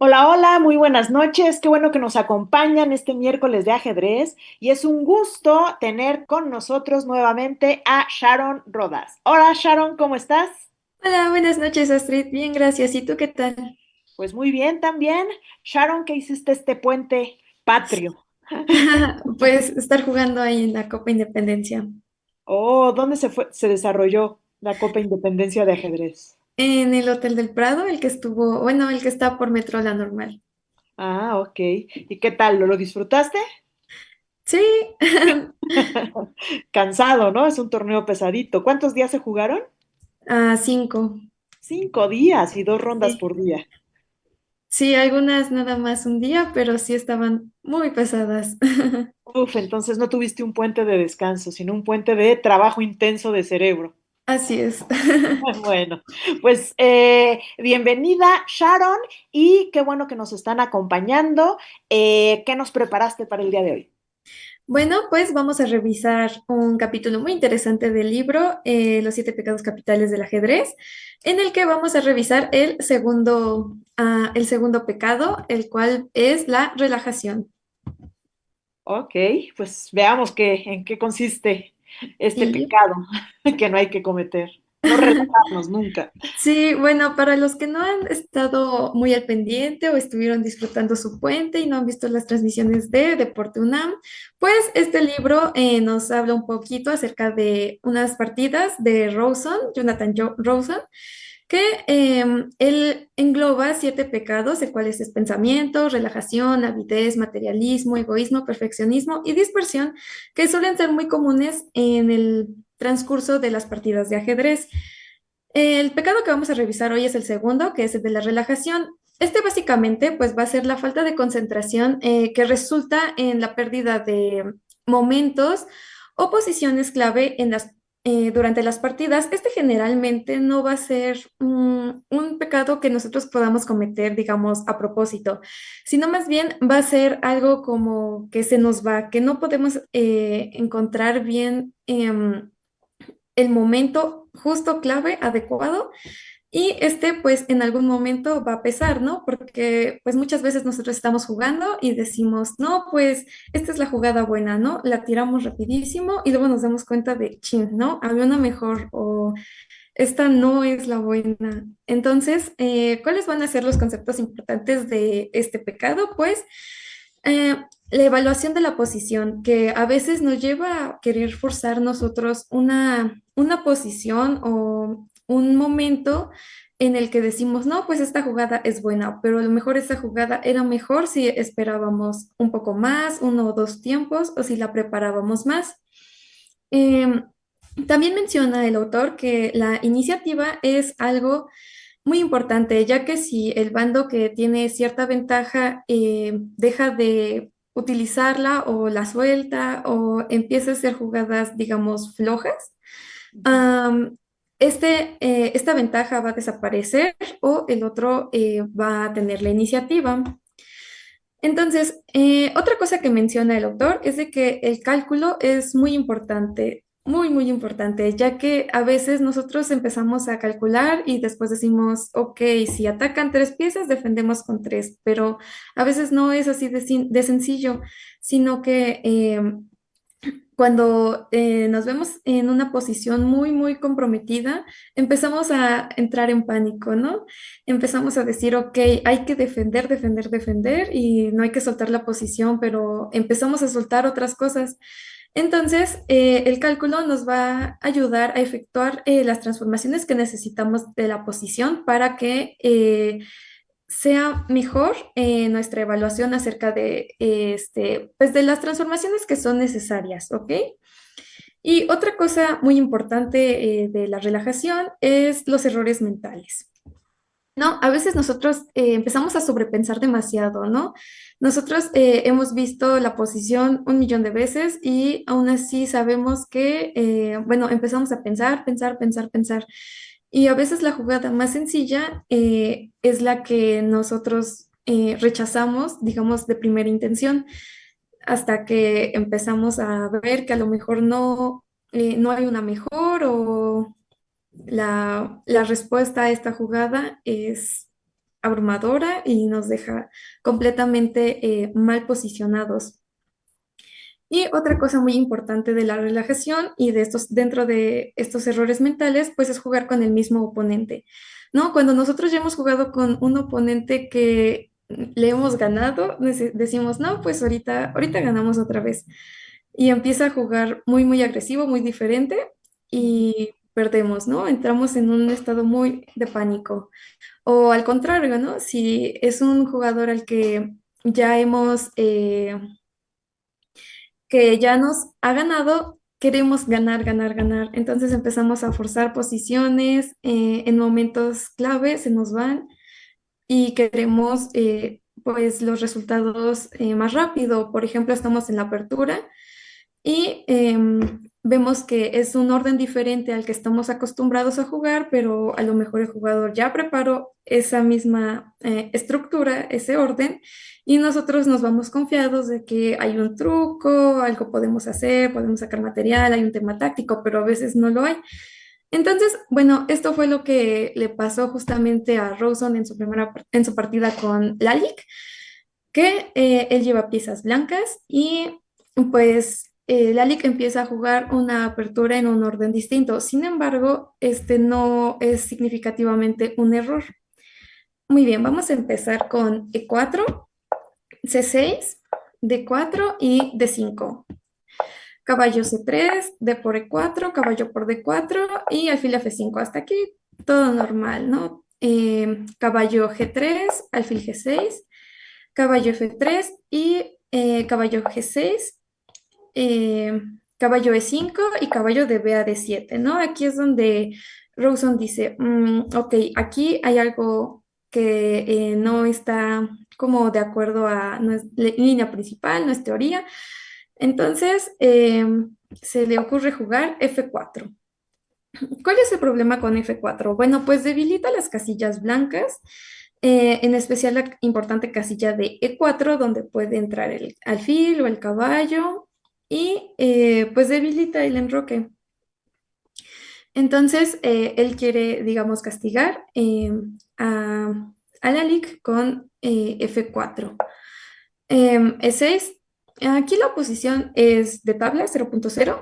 Hola, hola, muy buenas noches. Qué bueno que nos acompañan este miércoles de ajedrez y es un gusto tener con nosotros nuevamente a Sharon Rodas. Hola, Sharon, ¿cómo estás? Hola, buenas noches, Astrid. Bien, gracias. ¿Y tú qué tal? Pues muy bien también. Sharon, ¿qué hiciste este puente patrio? Pues estar jugando ahí en la Copa Independencia, Oh, ¿dónde se desarrolló la Copa Independencia de ajedrez? en el Hotel del Prado, el que estuvo, bueno, el que está por Metro La Normal. Ah, ok. ¿Y qué tal? ¿Lo disfrutaste? Sí, Cansado, ¿no? Es un torneo pesadito. ¿Cuántos días se jugaron? a 5. 5 días y 2 rondas Sí. por día. Sí, algunas nada más un día, pero sí estaban muy pesadas. Uf, entonces no tuviste un puente de descanso, sino un puente de trabajo intenso de cerebro. Así es. Bueno, pues bienvenida Sharon y qué bueno que nos están acompañando. ¿Qué nos preparaste para el día de hoy? Bueno, pues vamos a revisar un capítulo muy interesante del libro, Los siete pecados capitales del ajedrez, en el que vamos a revisar el segundo pecado, el cual es la relajación. Ok, pues veamos en qué consiste este Y pecado que no hay que cometer. No relajarnos nunca. sí, bueno, para los que no han estado muy al pendiente o estuvieron disfrutando su puente y no han visto las transmisiones de Deporte UNAM, pues este libro nos habla un poquito acerca de unas partidas de Rawson, que él engloba siete pecados, el cual es pensamiento, relajación, avidez, materialismo, egoísmo, perfeccionismo y dispersión, que suelen ser muy comunes en el transcurso de las partidas de ajedrez. El pecado que vamos a revisar hoy es el segundo, que es el de la relajación. Este básicamente pues va a ser la falta de concentración que resulta en la pérdida de momentos o posiciones clave durante las partidas. Este generalmente no va a ser un pecado que nosotros podamos cometer, digamos, a propósito, sino más bien va a ser algo como que se nos va, que no podemos encontrar bien. El momento justo, clave, adecuado, y este pues en algún momento va a pesar, ¿no? Porque pues muchas veces nosotros estamos jugando y decimos, no, pues esta es la jugada buena, ¿no? La tiramos rapidísimo y luego nos damos cuenta de, chin, ¿no? Había una mejor o esta no es la buena. Entonces, ¿cuáles van a ser los conceptos importantes de este pecado? Pues eh, la evaluación de la posición, que a veces nos lleva a querer forzar nosotros una posición o un momento en el que decimos, no, pues esta jugada es buena, pero a lo mejor esta jugada era mejor si esperábamos un poco más, uno o dos tiempos, o si la preparábamos más. Em, También menciona el autor que la iniciativa es algo muy importante, ya que si el bando que tiene cierta ventaja deja de utilizarla o la suelta o empieza a hacer jugadas, digamos, flojas, am, esta ventaja va a desaparecer o el otro va a tener la iniciativa. Entonces, otra cosa que menciona el autor es de que el cálculo es muy importante, muy, muy importante, ya que a veces nosotros empezamos a calcular y después decimos, ok, si atacan tres piezas, defendemos con tres, pero a veces no es así de sencillo, sino que cuando nos vemos en una posición muy, muy comprometida, empezamos a entrar en pánico, ¿no? Empezamos a decir, ok, hay que defender, defender, defender y no hay que soltar la posición, pero empezamos a soltar otras cosas. Entonces, el cálculo nos va a ayudar a efectuar las transformaciones que necesitamos de la posición para que sea mejor nuestra evaluación acerca de, pues de las transformaciones que son necesarias, ¿ok? Y otra cosa muy importante de la relajación es los errores mentales. ¿No? A veces nosotros empezamos a sobrepensar demasiado, ¿no? Nosotros hemos visto la posición un millón de veces y aún así sabemos que, bueno, empezamos a pensar, pensar, pensar, pensar. Y a veces la jugada más sencilla es la que nosotros rechazamos, digamos, de primera intención, hasta que empezamos a ver que a lo mejor no hay una mejor o la respuesta a esta jugada es abrumadora y nos deja completamente mal posicionados. Y otra cosa muy importante de la relajación y de estos, dentro de estos errores mentales, pues es jugar con el mismo oponente, ¿no? Cuando nosotros ya hemos jugado con un oponente que le hemos ganado, decimos, no, pues ahorita ganamos otra vez. Y empieza a jugar muy, muy agresivo, muy diferente y perdemos, ¿no? Entramos en un estado muy de pánico. O al contrario, ¿no? Si es un jugador al ya hemos, que ya nos ha ganado, queremos ganar, ganar, ganar. Entonces empezamos a forzar posiciones, en momentos clave se nos van y queremos pues los resultados más rápido. Por ejemplo, estamos en la apertura y vemos que es un orden diferente al que estamos acostumbrados a jugar, pero a lo mejor el jugador ya preparó esa misma estructura, ese orden, y nosotros nos vamos confiados de que hay un truco, algo podemos hacer, podemos sacar material, hay un tema táctico, pero a veces no lo hay. Entonces, bueno, esto fue lo que le pasó justamente a Rawson en en su partida con Lalic, que él lleva piezas blancas y pues Lalic empieza a jugar una apertura en un orden distinto. Sin embargo, este no es significativamente un error. Muy bien, vamos a empezar con E4, C6, D4 y D5. Caballo C3, D por E4, caballo por D4 y alfil F5. Hasta aquí todo normal, ¿no? Caballo G3, alfil G6, caballo F3 y caballo G6, eh, caballo E5 y caballo de B a D7, ¿no? Aquí es donde Rawson dice, ok, aquí hay algo que no está como de acuerdo a no es línea principal, no es teoría. Entonces, se le ocurre jugar F4. ¿Cuál es el problema con F4? Bueno, pues debilita las casillas blancas, en especial la importante casilla de E4, donde puede entrar el alfil o el caballo, y pues debilita el enroque. Entonces, él quiere, digamos, castigar a Lalic con F4. E6, aquí la oposición es de tabla 0.0,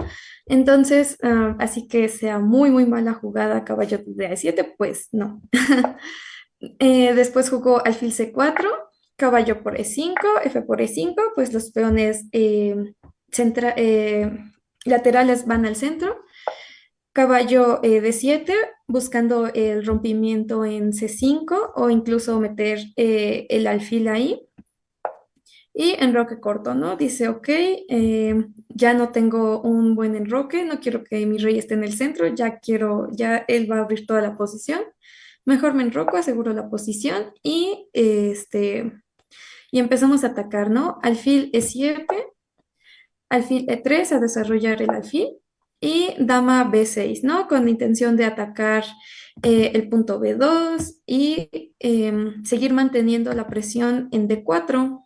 entonces, así que sea muy, muy mala jugada caballo de A7, pues no. Después jugó alfil C4, caballo por E5, F por E5, pues los peones laterales van al centro. Caballo D7, buscando el rompimiento en C5 o incluso meter el alfil ahí. Y enroque corto, ¿no? Dice, ok, ya no tengo un buen enroque, no quiero que mi rey esté en el centro, ya él va a abrir toda la posición. Mejor me enroco, aseguro la posición y empezamos a atacar, ¿no? Alfil E7, alfil E3 a desarrollar el alfil y dama B6, ¿no? Con la intención de atacar el punto B2 y seguir manteniendo la presión en D4.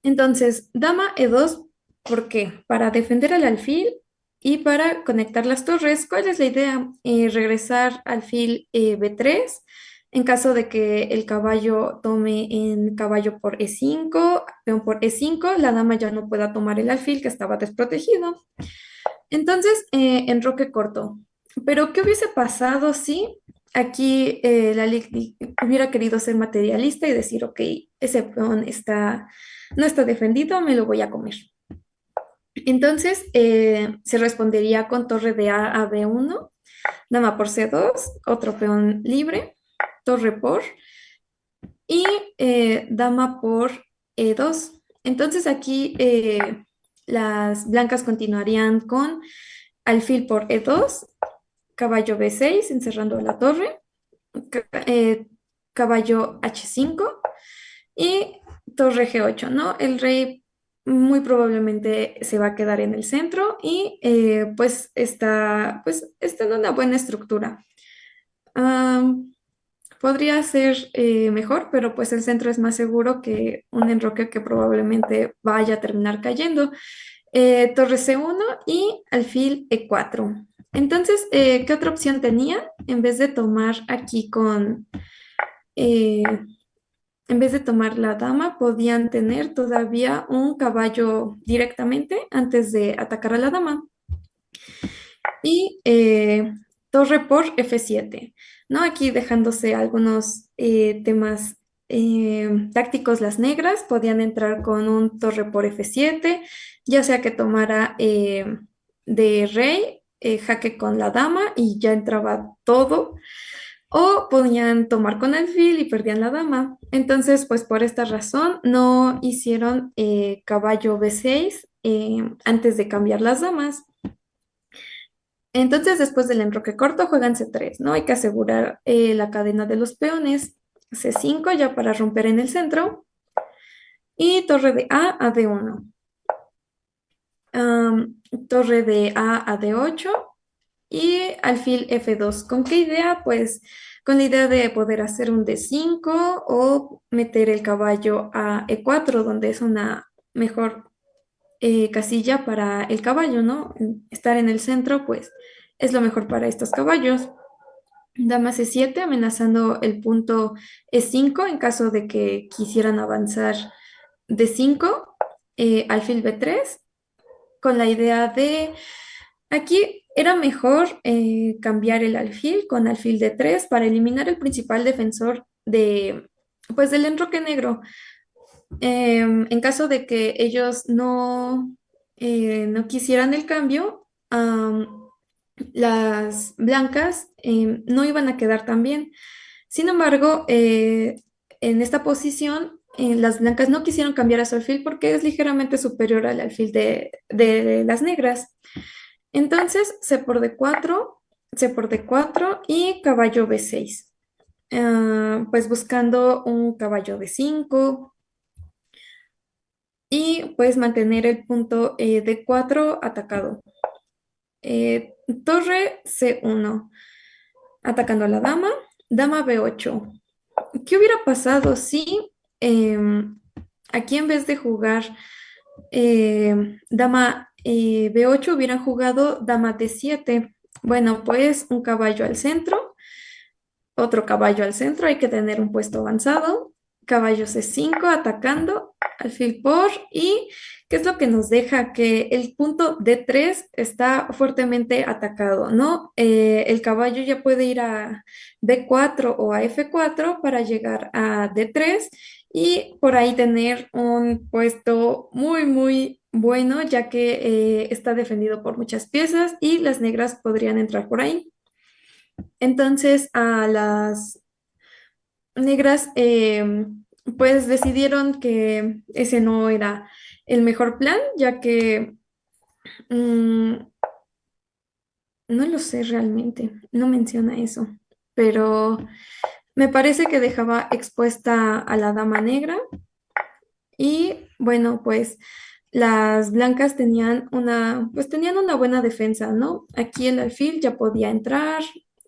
Entonces, dama E2, ¿por qué? Para defender al alfil y para conectar las torres. ¿Cuál es la idea? Regresar alfil B3 en caso de que el caballo tome en caballo por E5, peón por E5, la dama ya no pueda tomar el alfil que estaba desprotegido. Entonces, enroque corto. Pero, ¿qué hubiese pasado si aquí la Liga hubiera querido ser materialista y decir, ok, ese peón no está defendido, me lo voy a comer? Entonces, se respondería con torre de A B1, dama por C2, otro peón libre, torre por, y dama por E2. Entonces, aquí las blancas continuarían con alfil por E2, caballo B6, encerrando la torre, caballo H5 y torre G8, ¿no? El rey muy probablemente se va a quedar en el centro y está en una buena estructura. Am, Podría ser mejor, pero pues el centro es más seguro que un enroque que probablemente vaya a terminar cayendo. Torre C1 y alfil E4. Entonces, ¿qué otra opción tenía? En vez de tomar aquí eh, en vez de tomar la dama, podían tener todavía un caballo directamente antes de atacar a la dama. Y torre por F7, ¿no? Aquí dejándose algunos temas tácticos, las negras podían entrar con un torre por F7, ya sea que tomara de rey, jaque con la dama y ya entraba todo, o podían tomar con alfil y perdían la dama. Entonces, pues por esta razón no hicieron caballo B6 antes de cambiar las damas. Entonces, después del enroque corto, juegan C3, ¿no? Hay que asegurar la cadena de los peones. C5 ya para romper en el centro. Y torre de A D1. Torre de A D8. Y alfil F2. ¿Con qué idea? Pues con la idea de poder hacer un D5 o meter el caballo a E4, donde es una mejor casilla para el caballo, ¿no? Estar en el centro, pues es lo mejor para estos caballos. Dama C7 amenazando el punto E5 en caso de que quisieran avanzar D5, alfil B3, con la idea de aquí era mejor cambiar el alfil con alfil D3 para eliminar el principal defensor de, pues, del enroque negro. En caso de que ellos no quisieran el cambio, las blancas no iban a quedar tan bien. Sin embargo, en esta posición, las blancas no quisieron cambiar a su alfil porque es ligeramente superior al alfil de las negras. Entonces, C por D4 y caballo B6. Pues buscando un caballo D5 y pues mantener el punto D4 atacado. Torre C1, atacando a la dama. Dama B8. ¿Qué hubiera pasado si aquí en vez de jugar dama B8 hubieran jugado dama D7? Bueno, pues un caballo al centro, otro caballo al centro, hay que tener un puesto avanzado. Caballo C5 atacando, alfil por, y ¿qué es lo que nos deja? Que el punto D3 está fuertemente atacado, ¿no? El caballo ya puede ir a D4 o a F4 para llegar a D3 y por ahí tener un puesto muy, muy bueno, ya que está defendido por muchas piezas y las negras podrían entrar por ahí. Entonces, a las negras, pues decidieron que ese no era el mejor plan, ya que mm, no lo sé realmente, no menciona eso, pero me parece que dejaba expuesta a la dama negra y bueno, pues las blancas pues tenían una buena defensa, ¿no? Aquí el alfil ya podía entrar,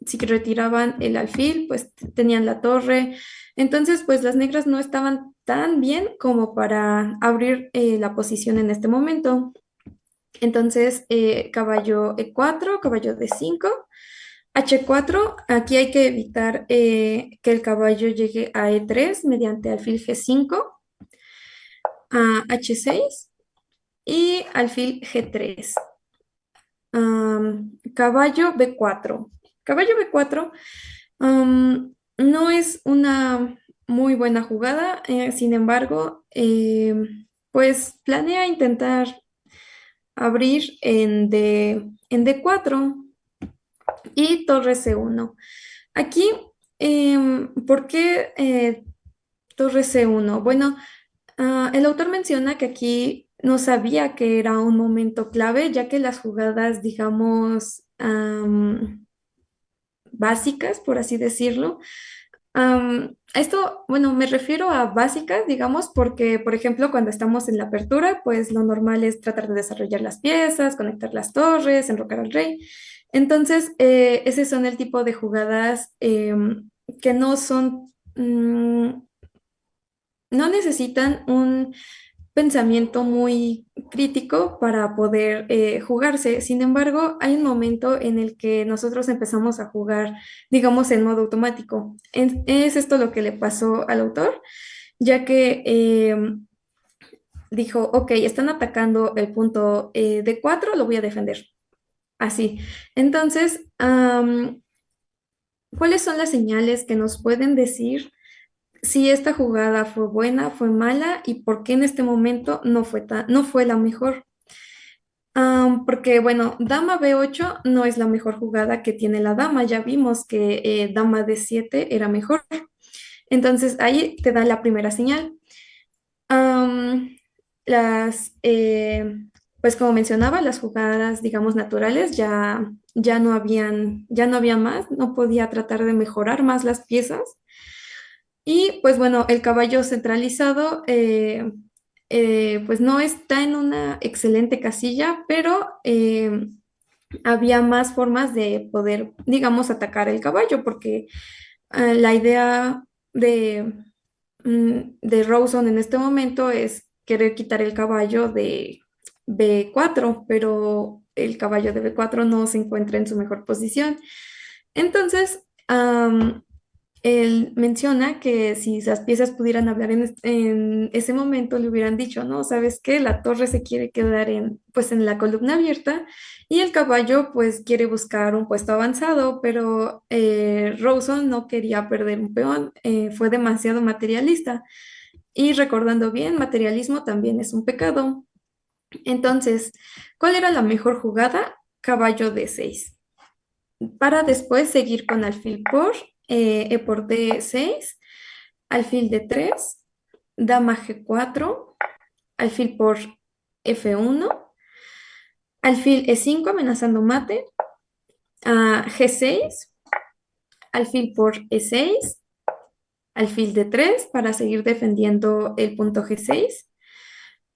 si retiraban el alfil, pues tenían la torre. Entonces, pues las negras no estaban tan bien como para abrir la posición en este momento. Entonces, caballo E4, caballo D5, H4, aquí hay que evitar que el caballo llegue a E3 mediante alfil G5, a H6 y alfil G3. Caballo B4. Caballo B4 no es una muy buena jugada, sin embargo, pues planea intentar abrir en D4 y torre C1. Aquí, ¿por qué torre C1? Bueno, el autor menciona que aquí no sabía que era un momento clave, ya que las jugadas, digamos, básicas, por así decirlo. Esto, bueno, me refiero a básicas, digamos, porque, por ejemplo, cuando estamos en la apertura, pues lo normal es tratar de desarrollar las piezas, conectar las torres, enrocar al rey. Entonces, ese son el tipo de jugadas que no son, no necesitan pensamiento muy crítico para poder jugarse. Sin embargo, hay un momento en el que nosotros empezamos a jugar, digamos, en modo automático. Es esto lo que le pasó al autor, ya que dijo, ok, están atacando el punto D4, lo voy a defender. Así. Entonces, ¿cuáles son las señales que nos pueden decir si esta jugada fue buena, fue mala y por qué en este momento no fue la mejor? Porque, bueno, dama B8 no es la mejor jugada que tiene la dama. Ya vimos que dama D7 era mejor. Entonces ahí te da la primera señal. Am, las, pues como mencionaba, las jugadas, digamos, naturales ya no había más, no podía tratar de mejorar más las piezas. Y pues bueno, el caballo centralizado pues no está en una excelente casilla, pero había más formas de poder, digamos, atacar el caballo, porque la idea de, de Rawson en este momento es querer quitar el caballo de B4, pero el caballo de B4 no se encuentra en su mejor posición. Entonces, él menciona que si esas piezas pudieran hablar en ese momento, le hubieran dicho, no, ¿sabes qué? La torre se quiere quedar pues en la columna abierta y el caballo pues quiere buscar un puesto avanzado, pero Rawson no quería perder un peón, fue demasiado materialista. Y recordando bien, materialismo también es un pecado. Entonces, ¿cuál era la mejor jugada? Caballo D6 para después seguir con alfil por E por D6, alfil D3, dama G4, alfil por F1, alfil E5 amenazando mate, G6, alfil por E6, alfil D3 para seguir defendiendo el punto G6,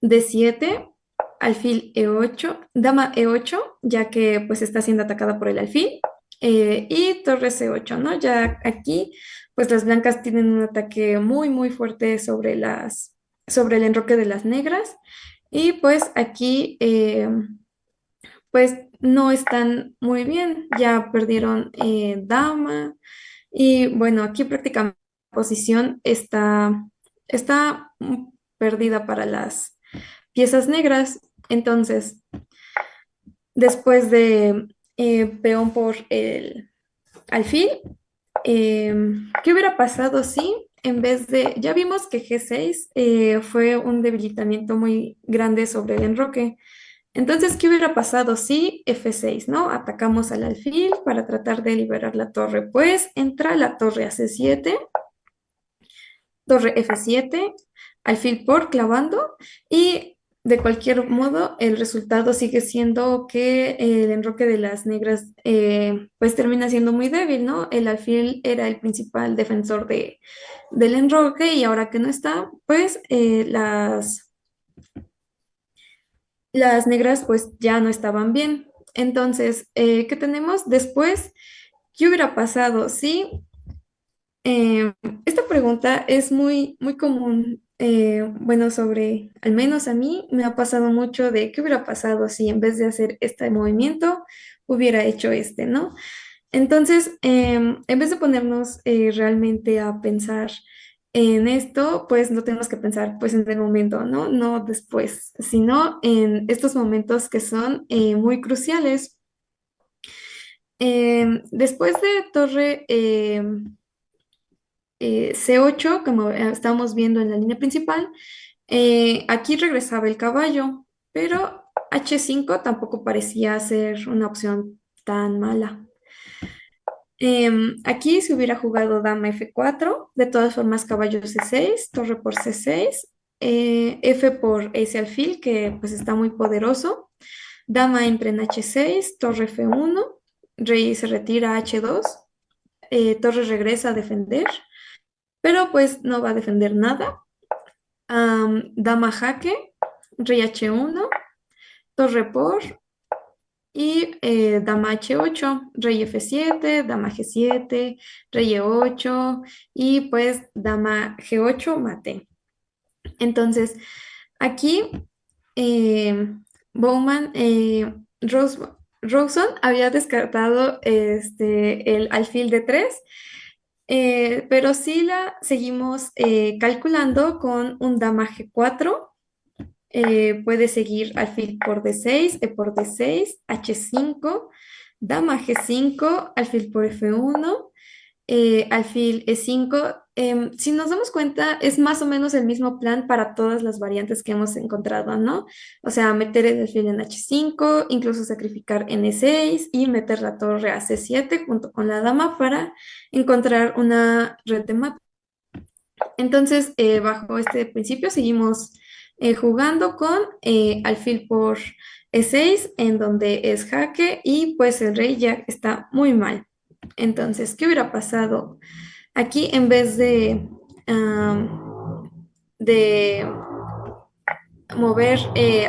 D7, alfil E8, dama E8, ya que pues está siendo atacada por el alfil, y torre C8, ¿no? Ya aquí pues las blancas tienen un ataque muy muy fuerte sobre el enroque de las negras, y pues aquí pues no están muy bien, ya perdieron dama, y bueno, aquí prácticamente la posición está perdida para las piezas negras. Entonces, después de peón por el alfil, eh, ¿qué hubiera pasado si en vez de, ya vimos que G6 fue un debilitamiento muy grande sobre el enroque? Entonces, ¿qué hubiera pasado si F6, ¿no? Atacamos al alfil para tratar de liberar la torre. Pues entra la torre a C7, torre F7, alfil por clavando, y de cualquier modo el resultado sigue siendo que el enroque de las negras pues termina siendo muy débil, ¿no? El alfil era el principal defensor del enroque y ahora que no está, pues las negras pues ya no estaban bien. Entonces, ¿qué tenemos después? ¿Qué hubiera pasado si eh, esta pregunta es muy, muy común? Bueno, al menos a mí me ha pasado mucho de qué hubiera pasado si en vez de hacer este movimiento hubiera hecho este, ¿no? Entonces, en vez de ponernos realmente a pensar en esto, pues no tenemos que pensar pues en el momento, ¿no? No después, sino en estos momentos que son muy cruciales. Después de torre C8, como estábamos viendo en la línea principal, aquí regresaba el caballo, pero H5 tampoco parecía ser una opción tan mala. Aquí se hubiera jugado dama F4, de todas formas caballo C6, torre por C6, F por ese alfil que pues está muy poderoso, dama entra en H6, torre F1, rey se retira a H2, torre regresa a defender, pero pues no va a defender nada. Dama jaque, rey H1, torre por y dama H8, rey F7, dama G7, rey E8 y pues dama G8 mate. Entonces, Aquí, eh, Bowman, Rawson había descartado el alfil de 3, pero sí la seguimos calculando con un dama G4. Puede seguir alfil por D6, E por D6, H5, dama G5, alfil por F1, alfil E5. Si nos damos cuenta, es más o menos el mismo plan para todas las variantes que hemos encontrado, ¿no? O sea, meter el alfil en H5, incluso sacrificar en E6 y meter la torre a C7 junto con la dama para encontrar una red de mate. Entonces, bajo este principio, seguimos jugando con alfil por E6, en donde es jaque, y pues el rey ya está muy mal. Entonces, ¿qué hubiera pasado aquí en vez de mover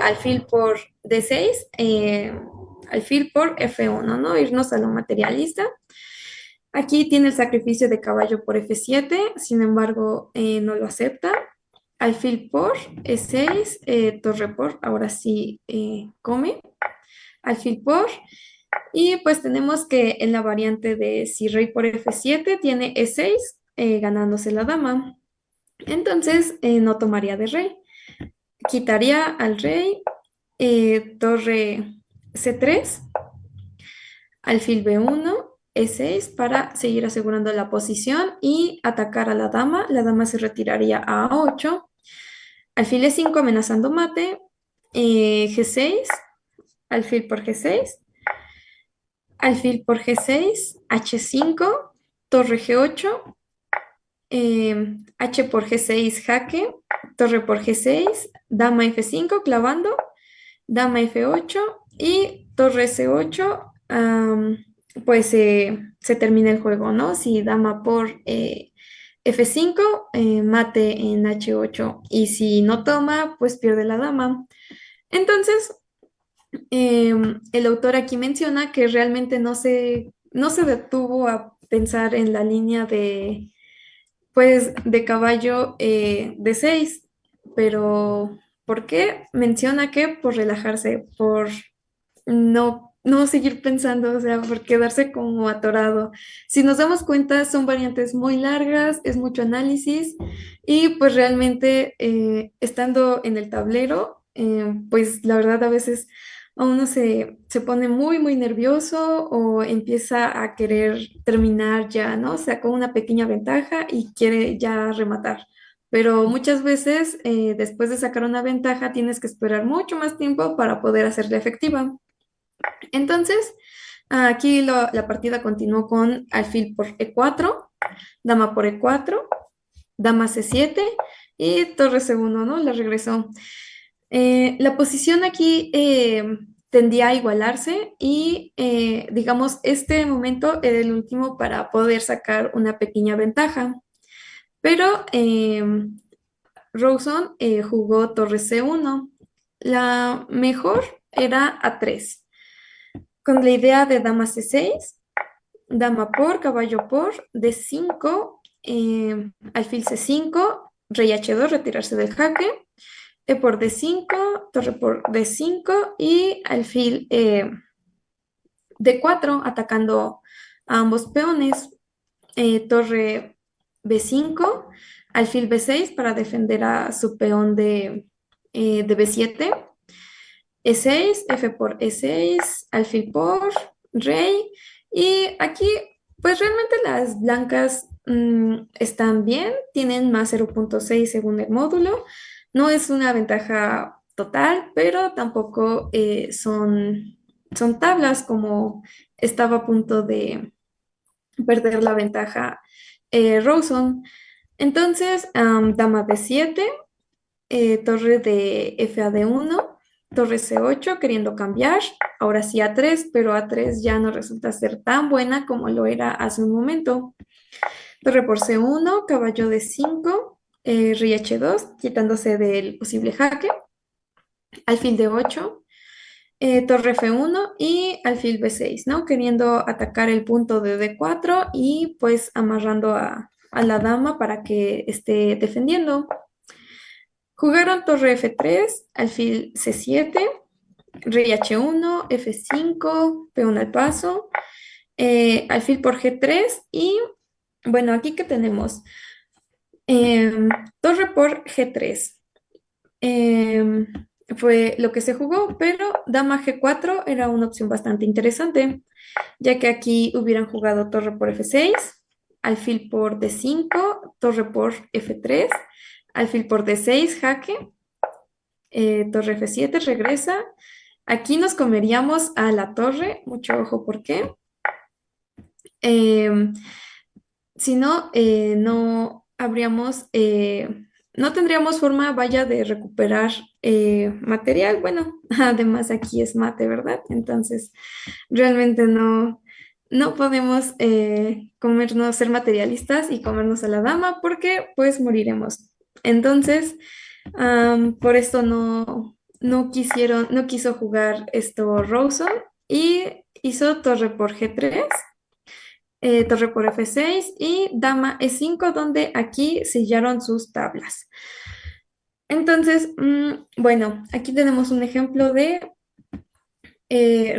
alfil por D6, alfil por F1, ¿no? Irnos a lo materialista. Aquí tiene el sacrificio de caballo por F7, sin embargo, no lo acepta. Alfil por E6, torre por, ahora sí come. Alfil por, y pues tenemos que en la variante de si rey por F7 tiene E6, ganándose la dama. Entonces, no tomaría de rey. Quitaría al rey, torre C3, alfil B1, E6 para seguir asegurando la posición y atacar a la dama. La dama se retiraría a A8. Alfil E5 amenazando mate. G6, alfil por G6. Alfil por G6, H5, torre G8, H por G6 jaque, torre por G6, dama F5 clavando, dama F8 y torre C8. Pues se termina el juego, ¿no? Si dama por F5, mate en H8, y si no toma, pues pierde la dama. Entonces, el autor aquí menciona que realmente no se detuvo a pensar en la línea pues, de caballo de 6, pero ¿por qué? Menciona que por relajarse, por no seguir pensando, o sea, por quedarse como atorado. Si nos damos cuenta, son variantes muy largas, es mucho análisis, y pues realmente estando en el tablero, pues la verdad a veces a uno se pone muy, muy nervioso o empieza a querer terminar ya, ¿no? Sacó una pequeña ventaja y quiere ya rematar. Pero muchas veces, después de sacar una ventaja, tienes que esperar mucho más tiempo para poder hacerla efectiva. Entonces, aquí la partida continuó con alfil por E4, dama por E4, dama C7 y torre C1, ¿no? La regresó. La posición aquí tendía a igualarse y, digamos, este momento era el último para poder sacar una pequeña ventaja. Pero Rawson jugó torre C1. La mejor era A3, con la idea de dama C6, dama por, caballo por, D5, alfil C5, rey H2, retirarse del jaque, E por D5, torre por D5 y alfil D4, atacando a ambos peones, torre B5, alfil B6 para defender a su peón de B7, E6, F por E6, alfil por, rey. Y aquí, pues realmente las blancas están bien, tienen más 0,6 según el módulo. No es una ventaja total, pero tampoco son tablas como estaba a punto de perder la ventaja Rawson. Entonces, dama B7, torre de F a D1, torre C8 queriendo cambiar, ahora sí A3, pero A3 ya no resulta ser tan buena como lo era hace un momento. Torre por C1, caballo D5, rey H2, quitándose del posible jaque, alfil D8, torre F1 y alfil B6, ¿no? Queriendo atacar el punto de D4 y pues amarrando a la dama para que esté defendiendo. Jugaron torre F3, alfil C7, rey H1, F5, peón al paso, alfil por G3 y bueno, aquí que tenemos Em, torre por G3. Em, Fue lo que se jugó, pero dama G4 era una opción bastante interesante, ya que aquí hubieran jugado torre por F6, alfil por D5, torre por F3, alfil por D6, jaque, torre F7, regresa. Aquí nos comeríamos a la torre, mucho ojo, ¿por qué? Em, Si no, no habríamos, no tendríamos forma, vaya, de recuperar material. Bueno, además aquí es mate, ¿verdad? Entonces, realmente no podemos comernos, ser materialistas y comernos a la dama porque pues moriremos. Entonces, por esto no quiso jugar esto Rawson y hizo torre por G3, torre por F6 y dama E5, donde aquí sellaron sus tablas. Entonces, bueno, aquí tenemos un ejemplo de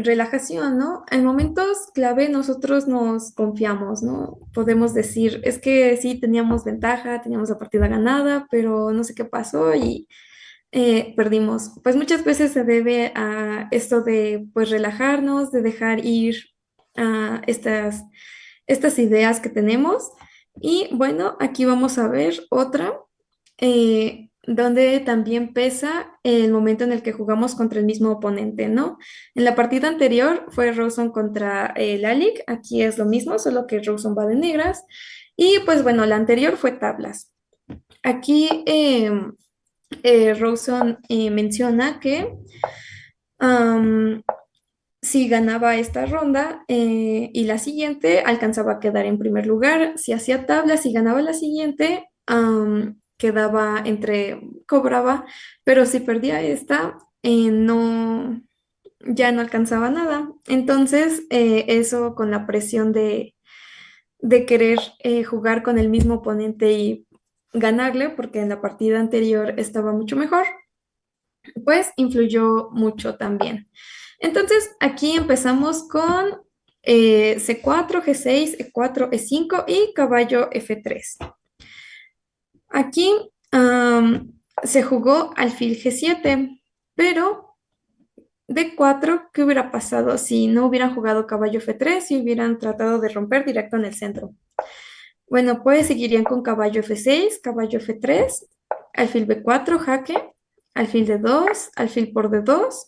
relajación, ¿no? En momentos clave nosotros nos confiamos, ¿no? Podemos decir, es que sí teníamos ventaja, teníamos la partida ganada, pero no sé qué pasó y perdimos. Pues muchas veces se debe a esto de, pues, relajarnos, de dejar ir a estas ideas que tenemos. Y bueno, aquí vamos a ver otra, donde también pesa el momento en el que jugamos contra el mismo oponente, ¿no? En la partida anterior fue Rawson contra Lalic, aquí es lo mismo, solo que Rawson va de negras. Y pues bueno, la anterior fue tablas. Aquí Rawson menciona que am, si ganaba esta ronda y la siguiente, alcanzaba a quedar en primer lugar. Si hacía tablas y ganaba la siguiente, quedaba cobraba, pero si perdía esta, ya no alcanzaba nada. Entonces, eso con la presión de querer jugar con el mismo oponente y ganarle, porque en la partida anterior estaba mucho mejor, pues influyó mucho también. Entonces, aquí empezamos con C4, G6, E4, E5 y caballo F3. Aquí se jugó alfil G7, pero D4, ¿qué hubiera pasado si no hubieran jugado caballo F3 y hubieran tratado de romper directo en el centro? Bueno, pues seguirían con caballo F6, caballo F3, alfil B4, jaque, alfil D2, alfil por D2,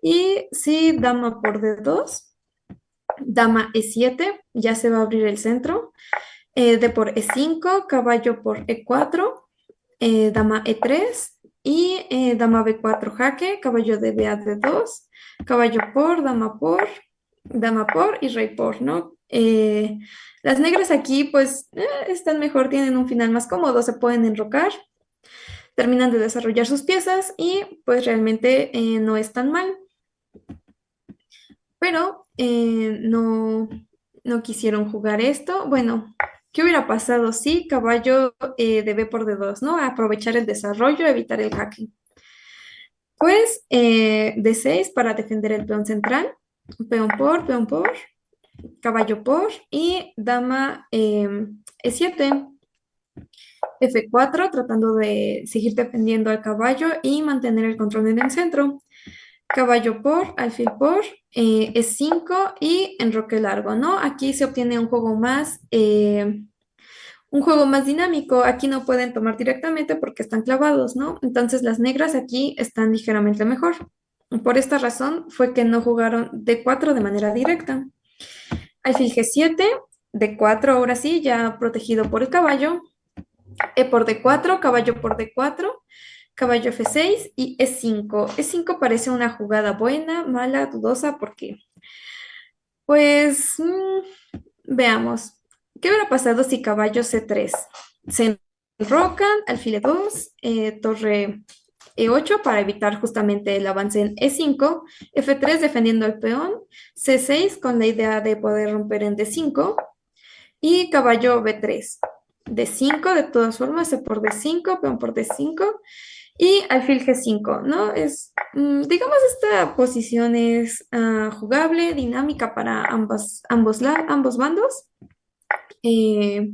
y si dama por D2, dama E7, ya se va a abrir el centro, D por E5, caballo por E4, dama E3 y dama B4 jaque, caballo de B a D2, caballo por, dama por y rey por, ¿no? Las negras aquí pues están mejor, tienen un final más cómodo, se pueden enrocar, terminan de desarrollar sus piezas y pues realmente no es tan mal. Pero no quisieron jugar esto. Bueno, ¿qué hubiera pasado si caballo de B por D2, ¿no? Aprovechar el desarrollo, evitar el hacking. Pues D6 para defender el peón central, peón por, caballo por y dama E7. F4 tratando de seguir defendiendo al caballo y mantener el control en el centro. Caballo por, alfil por, E5 y enroque largo, ¿no? Aquí se obtiene un juego más dinámico. Aquí no pueden tomar directamente porque están clavados, ¿no? Entonces las negras aquí están ligeramente mejor. Por esta razón fue que no jugaron D4 de manera directa. Alfil G7, D4 ahora sí, ya protegido por el caballo. E por D4, caballo por D4, caballo F6 y E5. E5 parece una jugada buena, mala, dudosa, porque, pues, veamos. ¿Qué hubiera pasado si caballo C3? Se enrocan, alfil E2, torre E8 para evitar justamente el avance en E5, F3 defendiendo el peón, C6 con la idea de poder romper en D5 y caballo B3. D5, de todas formas, C por D5, peón por D5 y alfil G5, ¿no? Digamos, esta posición es jugable, dinámica para ambos bandos. Eh,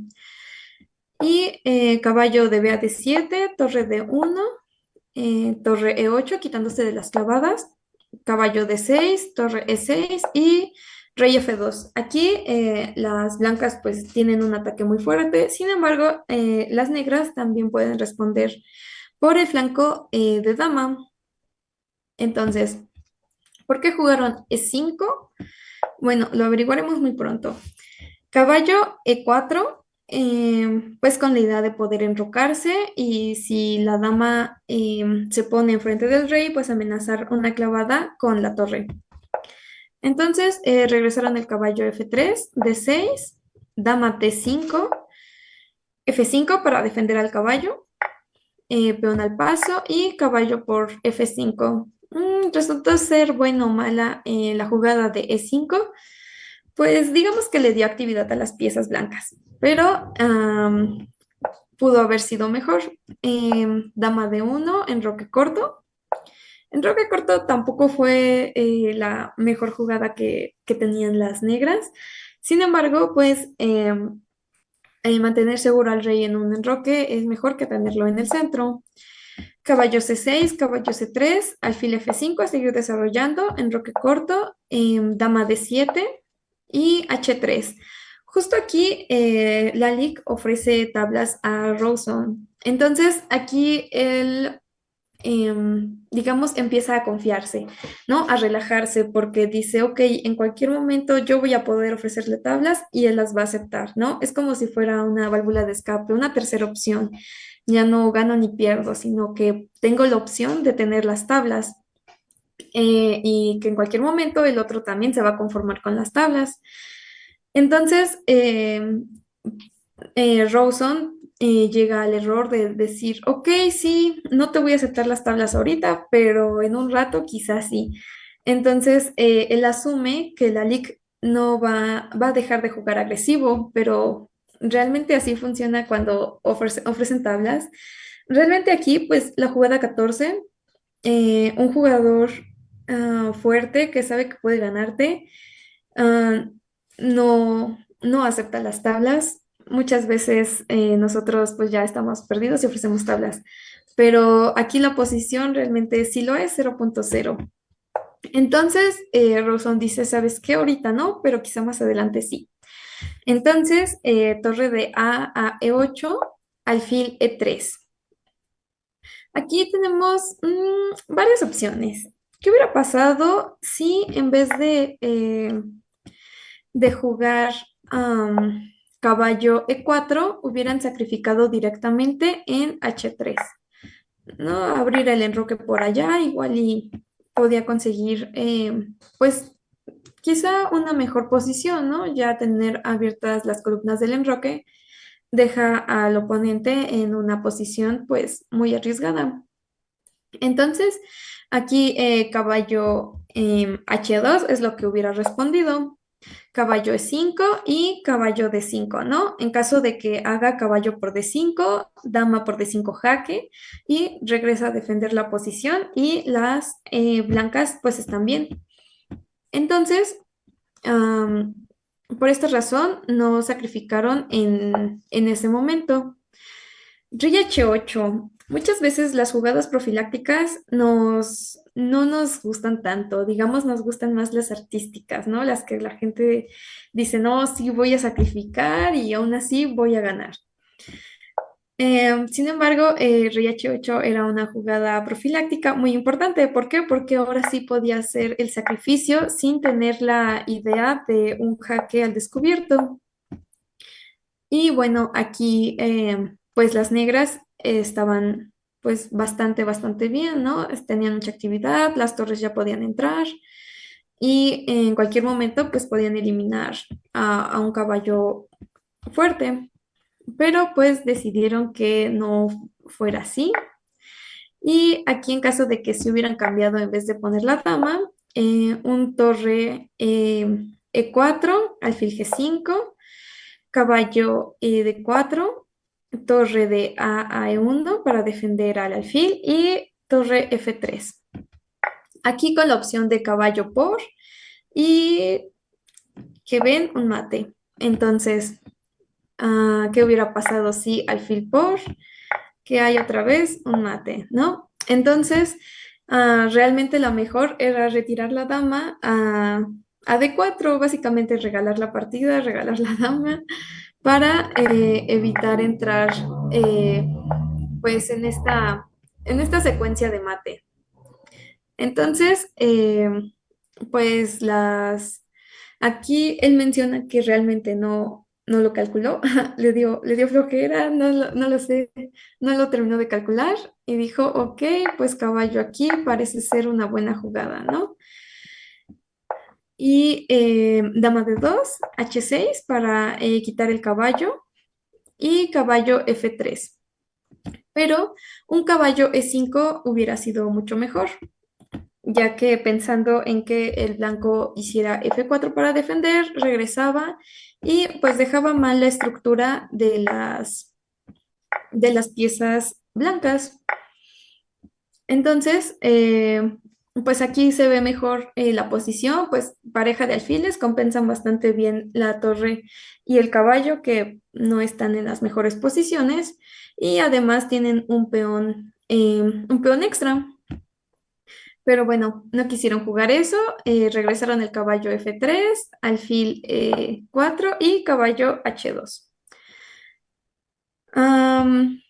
caballo de B a D7, torre D1, torre E8, quitándose de las clavadas, caballo D6, torre E6 y rey F2. Aquí las blancas pues tienen un ataque muy fuerte, sin embargo, las negras también pueden responder por el flanco de dama. Entonces, ¿por qué jugaron E5? Bueno, lo averiguaremos muy pronto. Caballo E4, pues con la idea de poder enrocarse y si la dama se pone enfrente del rey, pues amenazar una clavada con la torre. Entonces regresaron el caballo F3, D6, dama T5, F5 para defender al caballo, peón al paso y caballo por F5. Resultó ser buena o mala la jugada de E5, pues digamos que le dio actividad a las piezas blancas, pero pudo haber sido mejor. Dama de 1, enroque corto. Enroque corto tampoco fue la mejor jugada que tenían las negras. Sin embargo, pues mantener seguro al rey en un enroque es mejor que tenerlo en el centro. Caballo C6, caballo C3, alfil F5 a seguir desarrollando, enroque corto, dama D7 y H3. Justo aquí Lalique ofrece tablas a Rawson. Entonces aquí él, digamos, empieza a confiarse, ¿no? A relajarse porque dice, ok, en cualquier momento yo voy a poder ofrecerle tablas y él las va a aceptar, ¿no? Es como si fuera una válvula de escape, una tercera opción. Ya no gano ni pierdo, sino que tengo la opción de tener las tablas y que en cualquier momento el otro también se va a conformar con las tablas. Entonces, Rawson llega al error de decir, ok, sí, no te voy a aceptar las tablas ahorita, pero en un rato quizás sí. Entonces, él asume que la LIC no va a dejar de jugar agresivo, pero realmente así funciona cuando ofrecen tablas. Realmente aquí, pues la jugada 14, un jugador fuerte que sabe que puede ganarte, ah, no acepta las tablas. Muchas veces nosotros pues ya estamos perdidos y ofrecemos tablas, pero aquí la posición realmente sí lo es 0.0. Entonces, Rawson dice, ¿sabes qué? Ahorita no, pero quizá más adelante sí. Entonces, torre de A E8, alfil E3. Aquí tenemos varias opciones. ¿Qué hubiera pasado si en vez de jugar caballo E4 hubieran sacrificado directamente en H3? ¿No? Abrir el enroque por allá, igual y podía conseguir, pues, quizá una mejor posición, ¿no? Ya tener abiertas las columnas del enroque deja al oponente en una posición, pues, muy arriesgada. Entonces, aquí caballo H2 es lo que hubiera respondido. Caballo E5 y caballo D5, ¿no? En caso de que haga caballo por D5, dama por D5 jaque y regresa a defender la posición y las blancas pues están bien. Entonces, am, por esta razón no sacrificaron en ese momento. Rey H8. Muchas veces las jugadas profilácticas no nos gustan tanto, digamos, nos gustan más las artísticas, ¿no? Las que la gente dice, no, sí voy a sacrificar y aún así voy a ganar. Sin embargo, Rey H8 era una jugada profiláctica muy importante. ¿Por qué? Porque ahora sí podía hacer el sacrificio sin tener la idea de un jaque al descubierto. Y bueno, aquí pues las negras estaban pues bastante bien, ¿no? Tenían mucha actividad, las torres ya podían entrar y en cualquier momento pues podían eliminar a un caballo fuerte, pero pues decidieron que no fuera así. Y aquí en caso de que se hubieran cambiado en vez de poner la dama, un torre E4, alfil G5, caballo D4, torre de A a E1 para defender al alfil y torre F3. Aquí con la opción de caballo por y que ven un mate. Entonces, ¿qué hubiera pasado si alfil por? Que hay otra vez un mate, ¿no? Entonces, realmente lo mejor era retirar la dama a D4, básicamente regalar la partida, regalar la dama, para evitar entrar pues en esta secuencia de mate. Entonces, pues aquí él menciona que realmente no lo calculó, le dio flojera, no lo sé, no lo terminó de calcular y dijo, ok, pues caballo aquí parece ser una buena jugada, ¿no? Y dama de 2 H6 para quitar el caballo y caballo F3. Pero un caballo E5 hubiera sido mucho mejor, ya que pensando en que el blanco hiciera F4 para defender, regresaba y pues dejaba mal la estructura de las piezas blancas. Entonces, pues aquí se ve mejor la posición, pues pareja de alfiles compensan bastante bien la torre y el caballo que no están en las mejores posiciones y además tienen un peón extra. Pero bueno, no quisieron jugar eso, regresaron el caballo F3, alfil 4 y caballo H2. Am,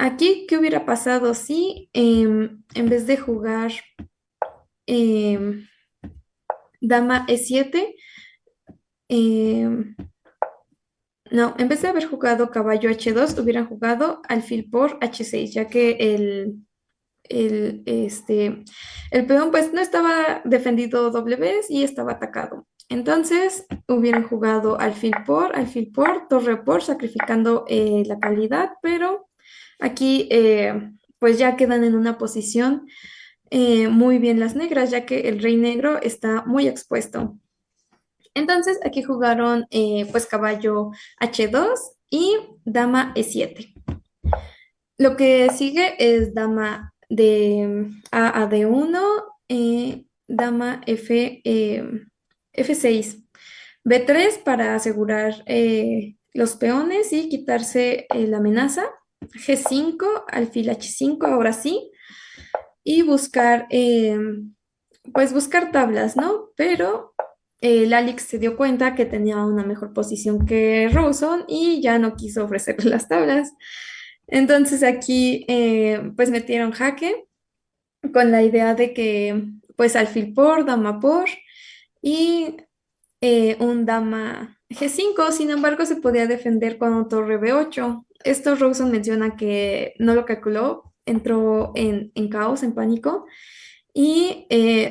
Aquí, ¿qué hubiera pasado si en vez de jugar em, dama E7, em, no, en vez de haber jugado caballo H2, hubieran jugado alfil por H6, ya que el peón pues no estaba defendido doble vez y estaba atacado. Entonces hubieran jugado alfil por, torre por, sacrificando la calidad, pero aquí pues ya quedan en una posición muy bien las negras, ya que el rey negro está muy expuesto. Entonces aquí jugaron pues caballo H2 y dama E7. Lo que sigue es dama de A a D1, dama F6, B3 para asegurar los peones y quitarse la amenaza, G5, alfil H5, ahora sí, y buscar, pues buscar tablas, ¿no? Pero Lalix se dio cuenta que tenía una mejor posición que Rawson y ya no quiso ofrecerle las tablas. Entonces aquí pues metieron jaque con la idea de que pues alfil por, dama por y un dama G5, sin embargo se podía defender con un torre B8. Esto Rawson menciona que no lo calculó, entró en caos, en pánico y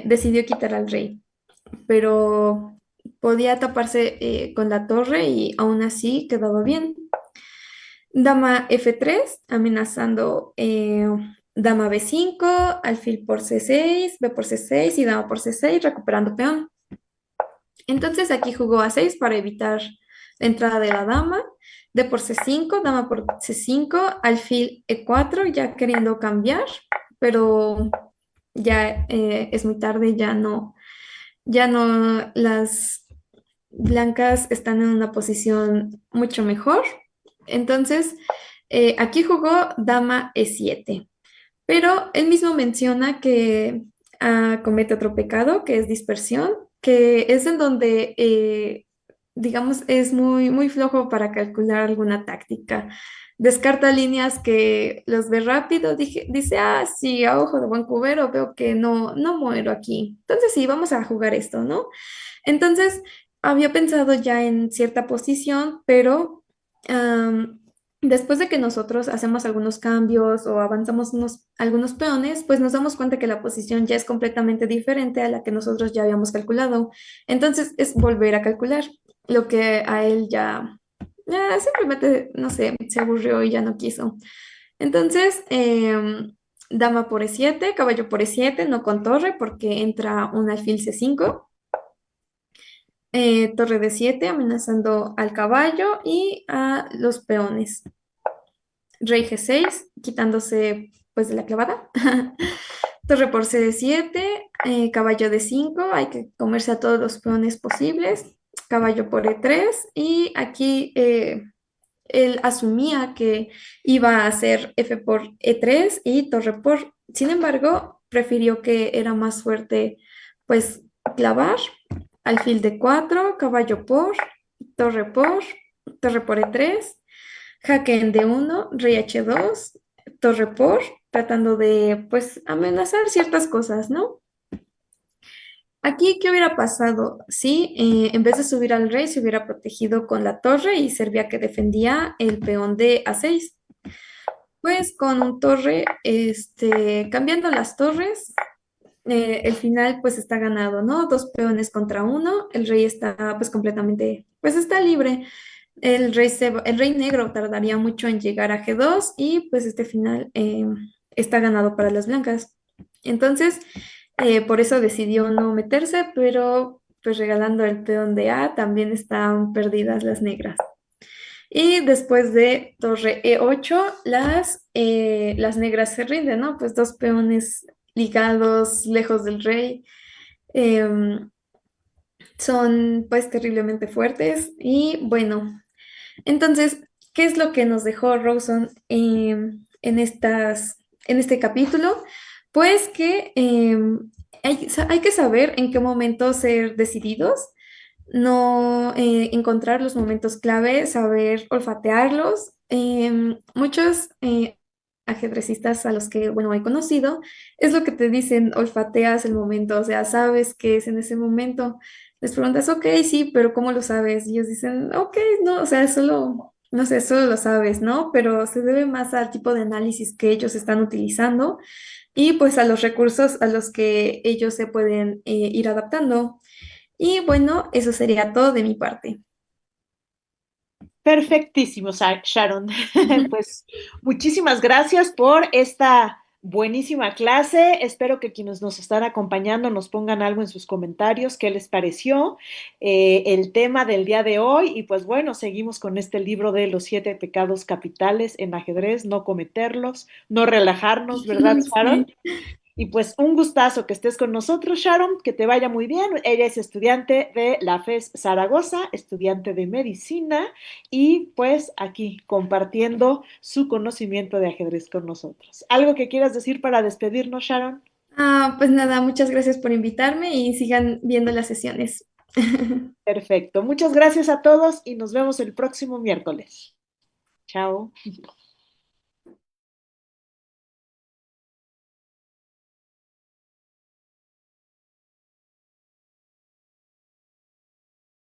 decidió quitar al rey, pero podía taparse con la torre y aún así quedaba bien. Dama F3, amenazando dama B5, alfil por C6, B por C6 y dama por C6, recuperando peón. Entonces aquí jugó A6 para evitar la entrada de la dama, D por C5, dama por C5, alfil E4, ya queriendo cambiar, pero ya es muy tarde, ya no, las blancas están en una posición mucho mejor. Entonces, aquí jugó dama E7, pero él mismo menciona que comete otro pecado, que es dispersión, que es en donde, digamos, es muy flojo para calcular alguna táctica. Descarta líneas que los ve rápido, dice, sí, a ojo de buen cubero veo que no muero aquí. Entonces sí, vamos a jugar esto, ¿no? Entonces, había pensado ya en cierta posición, pero después de que nosotros hacemos algunos cambios o avanzamos algunos peones, pues nos damos cuenta que la posición ya es completamente diferente a la que nosotros ya habíamos calculado. Entonces, es volver a calcular, lo que a él ya simplemente, no sé, se aburrió y ya no quiso. Entonces, dama por E7, caballo por E7, no con torre porque entra un alfil C5, torre D7 amenazando al caballo y a los peones. rey G6, quitándose pues de la clavada. Torre por C7, caballo D5, hay que comerse a todos los peones posibles. Caballo por E3 y aquí él asumía que iba a hacer F por E3 y torre por. Sin embargo, prefirió que era más fuerte pues clavar, alfil D4, caballo por, torre por E3, jaque en D1, rey H2, torre por, tratando de pues amenazar ciertas cosas, ¿no? Aquí, ¿qué hubiera pasado si en vez de subir al rey se hubiera protegido con la torre y servía que defendía el peón de A6? Pues con un torre, cambiando las torres, el final pues está ganado, ¿no? Dos peones contra uno, el rey está pues completamente, pues está libre. El rey negro tardaría mucho en llegar a G2 y pues este final está ganado para las blancas. Entonces, por eso decidió no meterse, pero pues regalando el peón de A también están perdidas las negras. Y después de torre E8, las negras se rinden, ¿no? Pues dos peones ligados lejos del rey. em, Son pues terriblemente fuertes y bueno, entonces, ¿qué es lo que nos dejó Rawson en este capítulo? Pues que hay que saber en qué momento ser decididos, no encontrar los momentos clave, saber olfatearlos. Muchos ajedrecistas a los que, bueno, he conocido, es lo que te dicen, olfateas el momento, o sea, sabes que es en ese momento. Les preguntas, ok, sí, pero ¿cómo lo sabes? Y ellos dicen, ok, no, o sea, solo, no sé, solo lo sabes, ¿no? Pero se debe más al tipo de análisis que ellos están utilizando y pues a los recursos a los que ellos se pueden ir adaptando. Y bueno, eso sería todo de mi parte. Perfectísimo, Sharon. Pues muchísimas gracias por esta buenísima clase. Espero que quienes nos están acompañando nos pongan algo en sus comentarios, qué les pareció el tema del día de hoy. Y pues bueno, seguimos con este libro de los 7 pecados capitales en ajedrez, no cometerlos, no relajarnos, ¿verdad, Sharon? Sí. Y pues un gustazo que estés con nosotros, Sharon, que te vaya muy bien. Ella es estudiante de la FES Zaragoza, estudiante de medicina y pues aquí compartiendo su conocimiento de ajedrez con nosotros. ¿Algo que quieras decir para despedirnos, Sharon? Pues nada, muchas gracias por invitarme y sigan viendo las sesiones. Perfecto. Muchas gracias a todos y nos vemos el próximo miércoles. Chao.